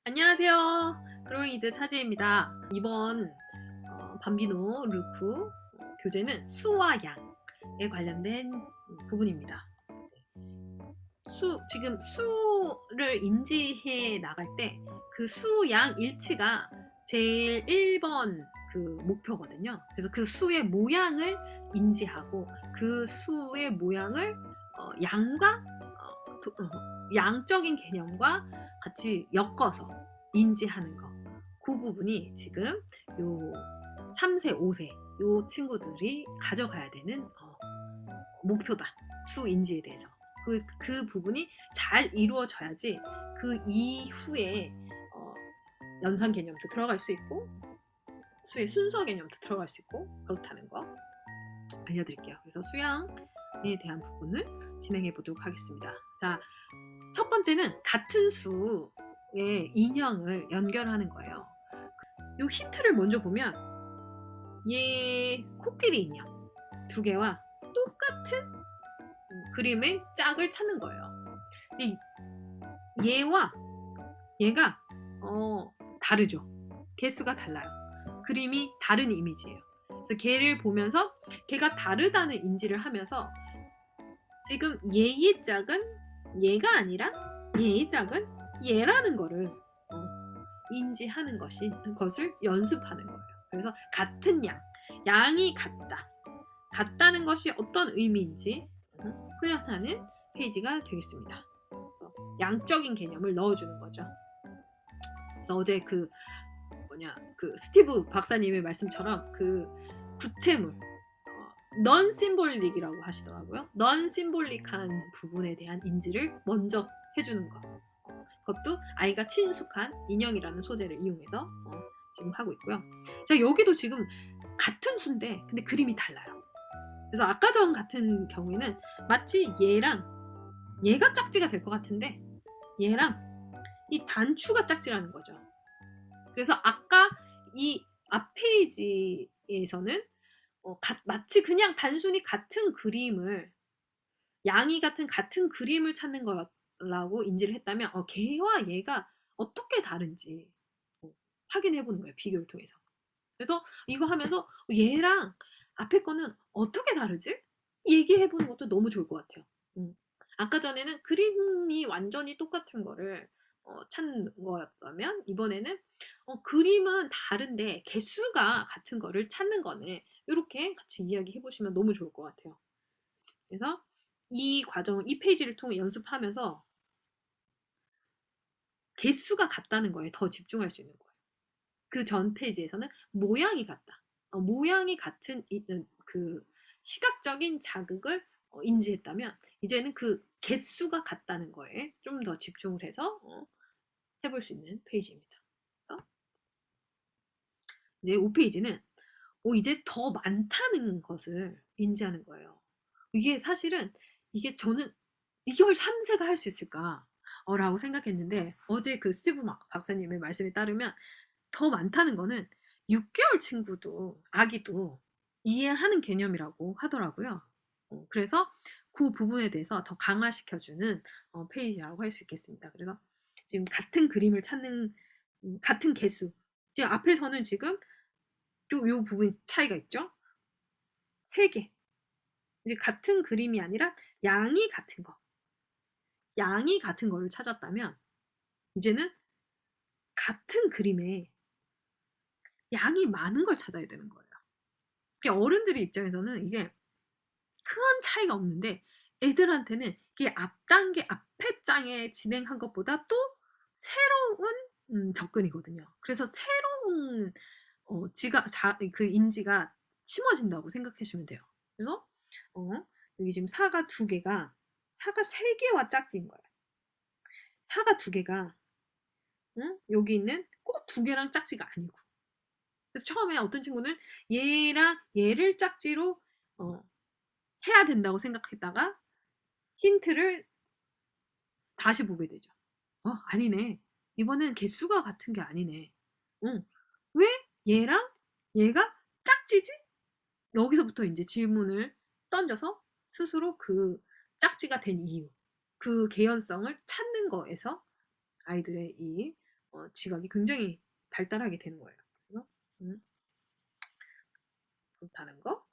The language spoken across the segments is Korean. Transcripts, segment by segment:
안녕하세요. 드로잉이드 차지입니다. 이번 밤비노 루크 교재는 수와 양에 관련된 부분입니다. 지금 수를 인지해 나갈 때 그 수, 양, 일치가 제일 1번 그 목표거든요. 그래서 그 수의 모양을 인지하고 그 수의 모양을 양과 양적인 개념과 같이 엮어서 인지하는 거. 그 부분이 지금 요 3세, 5세 요 친구들이 가져가야 되는 목표다. 수 인지에 대해서. 그 부분이 잘 이루어져야지 그 이후에 연산 개념도 들어갈 수 있고 수의 순서 개념도 들어갈 수 있고 그렇다는 거 알려드릴게요. 그래서 수양에 대한 부분을 진행해 보도록 하겠습니다. 자, 첫 번째는 같은 수의 인형을 연결하는 거예요. 이 힌트를 먼저 보면 얘 코끼리 인형 두 개와 똑같은 그림의 짝을 찾는 거예요. 얘와 얘가 다르죠. 개수가 달라요. 그림이 다른 이미지예요. 그래서 걔를 보면서 걔가 다르다는 인지를 하면서 지금 얘의 짝은 얘가 아니라 얘의 짝은 얘라는 거를 인지하는 것을 연습하는 거예요. 그래서 같은 양이 같다는 것이 어떤 의미인지 훈련하는 페이지가 되겠습니다. 양적인 개념을 넣어주는 거죠. 그래서 어제 그 스티브 박사님의 말씀처럼 그 구체물 넌 심볼릭이라고 하시더라고요. 넌 심볼릭한 부분에 대한 인지를 먼저 해주는 것. 그것도 아이가 친숙한 인형이라는 소재를 이용해서 지금 하고 있고요. 자, 여기도 지금 같은 수인데 근데 그림이 달라요. 그래서 아까 전 같은 경우에는 마치 얘가 짝지가 될 것 같은데 얘랑 이 단추가 짝지라는 거죠. 그래서 아까 이 앞 페이지에서는 마치 그냥 단순히 같은 그림을 양이 같은 그림을 찾는 거라고 인지를 했다면 걔와 얘가 어떻게 다른지 확인해 보는 거예요. 비교를 통해서. 그래서 이거 하면서 얘랑 앞에 거는 어떻게 다르지? 얘기해 보는 것도 너무 좋을 것 같아요. 아까 전에는 그림이 완전히 똑같은 거를 찾는 거였다면 이번에는 그림은 다른데 개수가 같은 거를 찾는 거네. 이렇게 같이 이야기해 보시면 너무 좋을 것 같아요. 그래서 이 페이지를 통해 연습하면서 개수가 같다는 거에 더 집중할 수 있는 거예요. 그 전 페이지에서는 모양이 같다. 모양이 같은 그 시각적인 자극을 인지했다면 이제는 그 개수가 같다는 거에 좀 더 집중을 해서 해볼 수 있는 페이지입니다. 이제 5페이지는 이제 더 많다는 것을 인지하는 거예요. 이게 사실은 저는 이게 왜 3세가 할 수 있을까? 라고 생각했는데 어제 그 스티브 박사님의 말씀에 따르면 더 많다는 거는 6개월 친구도 아기도 이해하는 개념이라고 하더라고요. 그래서 그 부분에 대해서 더 강화시켜주는 페이지라고 할 수 있겠습니다. 그래서 지금 같은 그림을 찾는 같은 개수 지금 앞에서는 지금 요 부분 차이가 있죠. 3개 이제 같은 그림이 아니라 양이 같은 거를 찾았다면 이제는 같은 그림에 양이 많은 걸 찾아야 되는 거예요. 어른들의 입장에서는 이게 큰 차이가 없는데 애들한테는 이게 앞에 장에 진행한 것보다 또 새로운 접근이거든요. 그래서 새로운 그 인지가 심어진다고 생각하시면 돼요. 그래서 여기 지금 사가 2개가 사가 3개와 짝지인 거예요. 사가 2개가 여기 있는 꼭 2개랑 짝지가 아니고 그래서 처음에 어떤 친구는 얘를 짝지로 해야 된다고 생각했다가 힌트를 다시 보게 되죠. 아니네. 이번엔 개수가 같은 게 아니네. 왜 얘랑 얘가 짝지지? 여기서부터 이제 질문을 던져서 스스로 그 짝지가 된 이유, 그 개연성을 찾는 거에서 아이들의 이 지각이 굉장히 발달하게 되는 거예요. 그래서 그렇다는 거.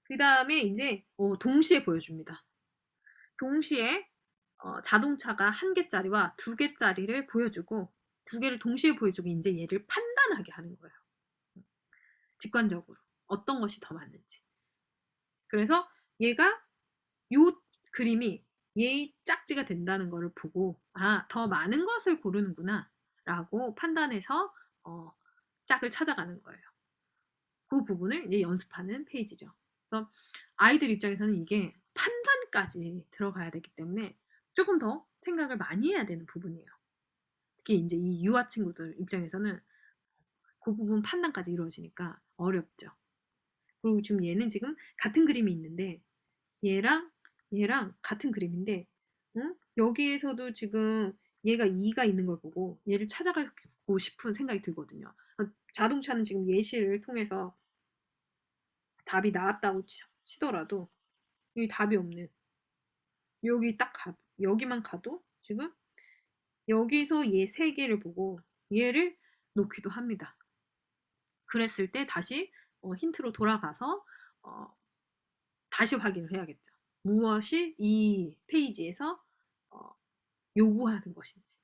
그 다음에 이제 동시에 보여줍니다. 동시에 자동차가 1개짜리와 2개짜리를 보여주고 2개를 동시에 보여주고 이제 얘를 판단하게 하는 거예요. 직관적으로 어떤 것이 더 맞는지. 그래서 얘가 요 그림이 얘의 짝지가 된다는 것을 보고 더 많은 것을 고르는구나 라고 판단해서 짝을 찾아가는 거예요. 그 부분을 이제 연습하는 페이지죠. 그래서 아이들 입장에서는 이게 판단까지 들어가야 되기 때문에 조금 더 생각을 많이 해야 되는 부분이에요. 특히 이제 이 유아 친구들 입장에서는 그 부분 판단까지 이루어지니까 어렵죠. 그리고 지금 얘는 지금 같은 그림이 있는데 얘랑 같은 그림인데 여기에서도 지금 얘가 2가 있는 걸 보고 얘를 찾아가고 싶은 생각이 들거든요. 자동차는 지금 예시를 통해서 답이 나왔다고 치더라도 여기 답이 없는 여기 딱 여기만 가도 지금 여기서 얘 3개를 보고 얘를 놓기도 합니다. 그랬을 때 다시 힌트로 돌아가서 다시 확인을 해야겠죠. 무엇이 이 페이지에서 요구하는 것인지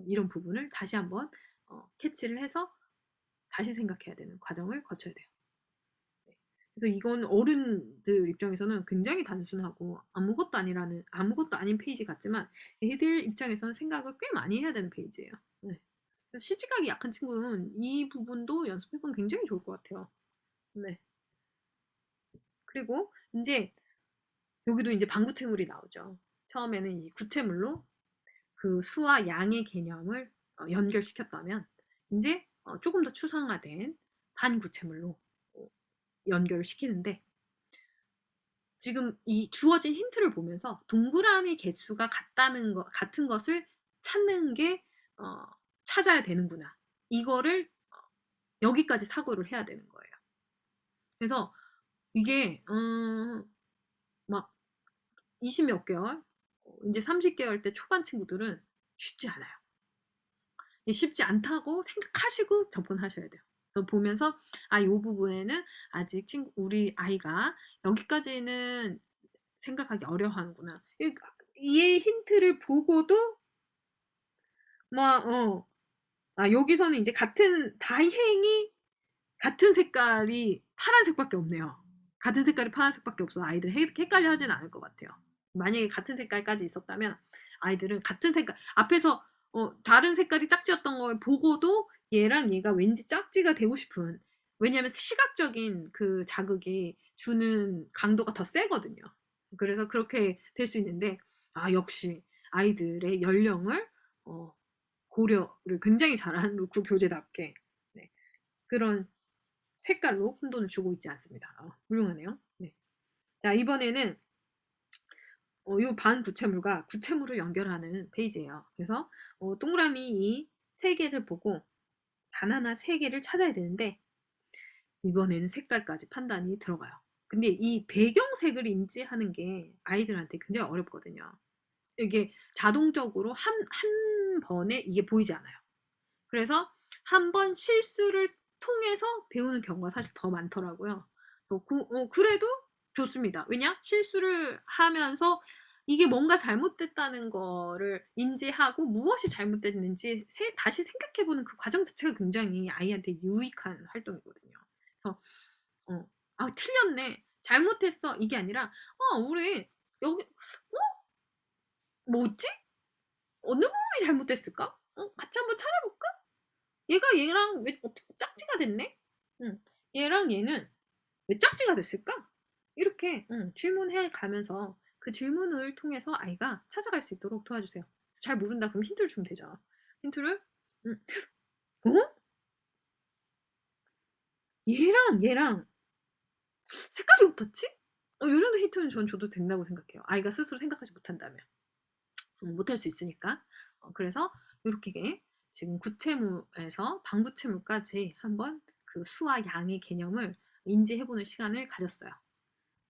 이런 부분을 다시 한번 캐치를 해서 다시 생각해야 되는 과정을 거쳐야 돼요. 그래서 이건 어른들 입장에서는 굉장히 단순하고 아무것도 아닌 페이지 같지만 애들 입장에서는 생각을 꽤 많이 해야 되는 페이지예요. 네. 그래서 시지각이 약한 친구는 이 부분도 연습해보면 굉장히 좋을 것 같아요. 네. 그리고 이제 여기도 이제 반구체물이 나오죠. 처음에는 이 구체물로 그 수와 양의 개념을 연결시켰다면 이제 조금 더 추상화된 반구체물로 연결을 시키는데 지금 이 주어진 힌트를 보면서 동그라미 개수가 같은 것을 찾는 게 찾아야 되는구나. 이거를 여기까지 사고를 해야 되는 거예요. 그래서 이게 막 20몇 개월, 이제 30개월 때 초반 친구들은 쉽지 않아요. 쉽지 않다고 생각하시고 접근하셔야 돼요. 그래서 보면서 이 부분에는 아직 우리 아이가 여기까지는 생각하기 어려워하는구나. 이 힌트를 보고도 여기서는 이제 다행히 같은 색깔이 파란색밖에 없네요. 같은 색깔이 파란색밖에 없어서 아이들 헷갈려 하진 않을 것 같아요. 만약에 같은 색깔까지 있었다면 아이들은 같은 색깔 앞에서 다른 색깔이 짝지였던 걸 보고도 얘랑 얘가 왠지 짝지가 되고 싶은 왜냐하면 시각적인 그 자극이 주는 강도가 더 세거든요. 그래서 그렇게 될 수 있는데 역시 아이들의 연령을 고려를 굉장히 잘하는 루크 교재답게 네. 그런 색깔로 혼돈을 주고 있지 않습니다. 훌륭하네요. 네. 자, 이번에는 이 반구체물과 구체물을 연결하는 페이지예요. 그래서 동그라미 이 3개를 보고 바나나 3개를 찾아야 되는데 이번에는 색깔까지 판단이 들어가요. 근데 이 배경색을 인지하는 게 아이들한테 굉장히 어렵거든요. 이게 자동적으로 한 번에 이게 보이지 않아요. 그래서 한 번 실수를 통해서 배우는 경우가 사실 더 많더라고요. 그래도 좋습니다. 왜냐? 실수를 하면서 이게 뭔가 잘못됐다는 거를 인지하고 무엇이 잘못됐는지 다시 생각해보는 그 과정 자체가 굉장히 아이한테 유익한 활동이거든요. 그래서 틀렸네. 잘못했어. 이게 아니라 우리 여기 뭐지? 어느 부분이 잘못됐을까? 같이 한번 찾아볼까? 얘랑 왜 어떻게 짝지가 됐네? 얘랑 얘는 왜 짝지가 됐을까? 이렇게 질문해 가면서 그 질문을 통해서 아이가 찾아갈 수 있도록 도와주세요. 잘 모른다 그럼 힌트를 주면 되죠. 힌트를 얘랑 색깔이 어떻지? 요 정도 힌트는 전 줘도 된다고 생각해요. 아이가 스스로 생각하지 못한다면. 못할 수 있으니까. 그래서 이렇게 지금 구체물에서 반구체물까지 한번 그 수와 양의 개념을 인지해보는 시간을 가졌어요.